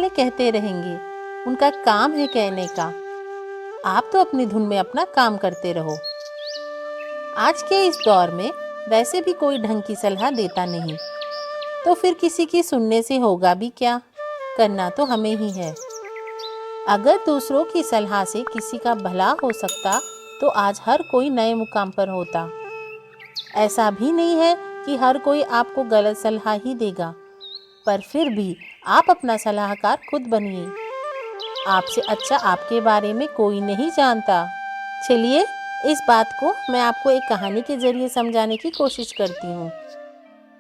है कहते रहेंगे, उनका काम है कहने का। आप तो अपनी धुन में अपना काम करते रहो। आज के इस दौर में वैसे भी कोई ढंग की सलाह देता नहीं, तो फिर किसी की सुनने से होगा भी क्या? करना तो हमें ही है। अगर दूसरों की सलाह से किसी का भला हो सकता तो आज हर कोई नए मुकाम पर होता। ऐसा भी नहीं है कि हर कोई आपको गलत सलाह ही देगा, पर फिर भी आप अपना सलाहकार खुद बनिए। आपसे अच्छा आपके बारे में कोई नहीं जानता। चलिए, इस बात को मैं आपको एक कहानी के जरिए समझाने की कोशिश करती हूँ।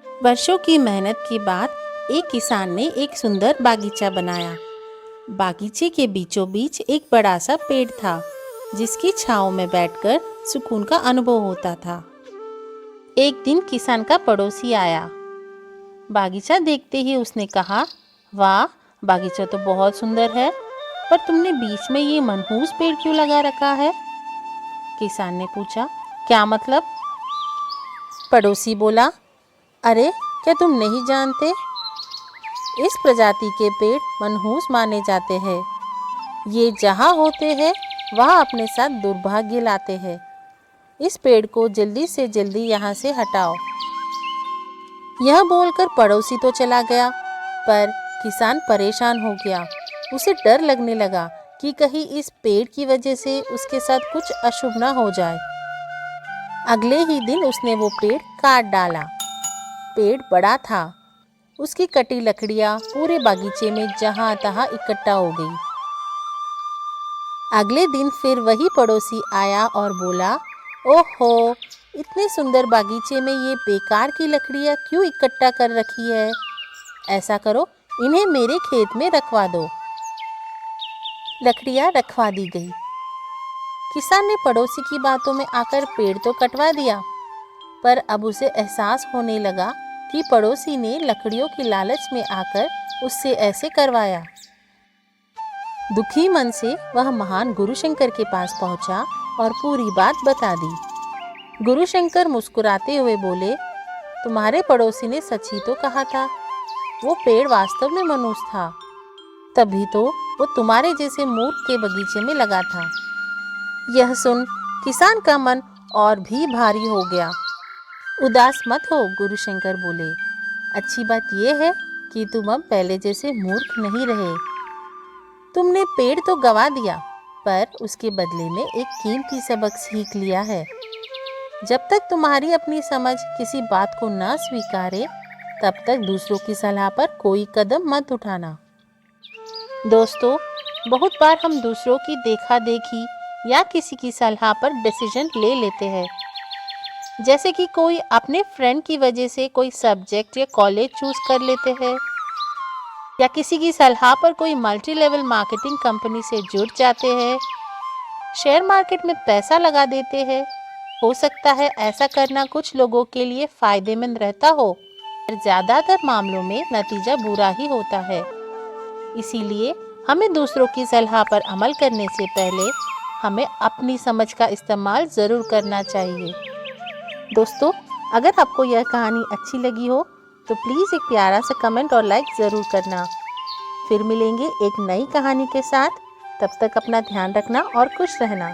वर्षों की मेहनत के बाद एक किसान ने एक सुंदर बागीचा बनाया। बागीचे के बीचों बीच एक बड़ा सा पेड़ था, जिसकी छांव में बैठकर सुकून का अनुभव होता था। एक दिन किसान का पड़ोसी आया। बागीचा देखते ही उसने कहा, वाह, बागीचा तो बहुत सुंदर है, पर तुमने बीच में ये मनहूस पेड़ क्यों लगा रखा है? किसान ने पूछा। क्या मतलब? पड़ोसी बोला, अरे क्या तुम नहीं जानते? इस प्रजाति के पेड़ मनहूस माने जाते हैं। ये जहाँ होते हैं वहाँ अपने साथ दुर्भाग्य लाते हैं। इस पेड़ को जल्दी से जल्दी यहाँ से हटाओ। यह बोलकर पड़ोसी तो चला गया, पर किसान परेशान हो गया। उसे डर लगने लगा कि कहीं इस पेड़ की वजह से उसके साथ कुछ अशुभ ना हो जाए। अगले ही दिन उसने वो पेड़ काट डाला। पेड़ बड़ा था, उसकी कटी लकड़ियाँ पूरे बागीचे में जहाँ तहाँ इकट्ठा हो गई। अगले दिन फिर वही पड़ोसी आया और बोला, ओहो, इतने सुंदर बागीचे में ये बेकार की लकड़ियाँ क्यों इकट्ठा कर रखी है? ऐसा करो, इन्हें मेरे खेत में रखवा दो। लकड़ियाँ रखवा दी गई। किसान ने पड़ोसी की बातों में आकर पेड़ तो कटवा दिया, पर अब उसे एहसास होने लगा कि पड़ोसी ने लकड़ियों की लालच में आकर उससे ऐसे करवाया। दुखी मन से वह महान गुरुशंकर के पास पहुंचा और पूरी बात बता दी। गुरुशंकर मुस्कुराते हुए बोले, तुम्हारे पड़ोसी ने सच ही तो कहा था। वो पेड़ वास्तव में मनुष्य था, तभी तो वो तुम्हारे जैसे मूर्ख के बगीचे में लगा था। यह सुन किसान का मन और भी भारी हो गया। उदास मत हो, गुरुशंकर बोले। अच्छी बात यह है कि तुम अब पहले जैसे मूर्ख नहीं रहे। तुमने पेड़ तो गवा दिया, पर उसके बदले में एक कीमती सबक सीख लिया है। जब तक तुम्हारी अपनी समझ किसी बात को न स्वीकारे, तब तक दूसरों की सलाह पर कोई कदम मत उठाना। दोस्तों, बहुत बार हम दूसरों की देखा देखी या किसी की सलाह पर डिसीजन ले लेते हैं। जैसे कि कोई अपने फ्रेंड की वजह से कोई सब्जेक्ट या कॉलेज चूज कर लेते हैं, या किसी की सलाह पर कोई मल्टी लेवल मार्केटिंग कंपनी से जुड़ जाते हैं, शेयर मार्केट में पैसा लगा देते हैं। हो सकता है ऐसा करना कुछ लोगों के लिए फायदेमंद रहता हो, पर ज़्यादातर मामलों में नतीजा बुरा ही होता है। इसीलिए हमें दूसरों की सलाह पर अमल करने से पहले हमें अपनी समझ का इस्तेमाल ज़रूर करना चाहिए। दोस्तों, अगर आपको यह कहानी अच्छी लगी हो तो प्लीज़ एक प्यारा सा कमेंट और लाइक ज़रूर करना। फिर मिलेंगे एक नई कहानी के साथ। तब तक अपना ध्यान रखना और खुश रहना।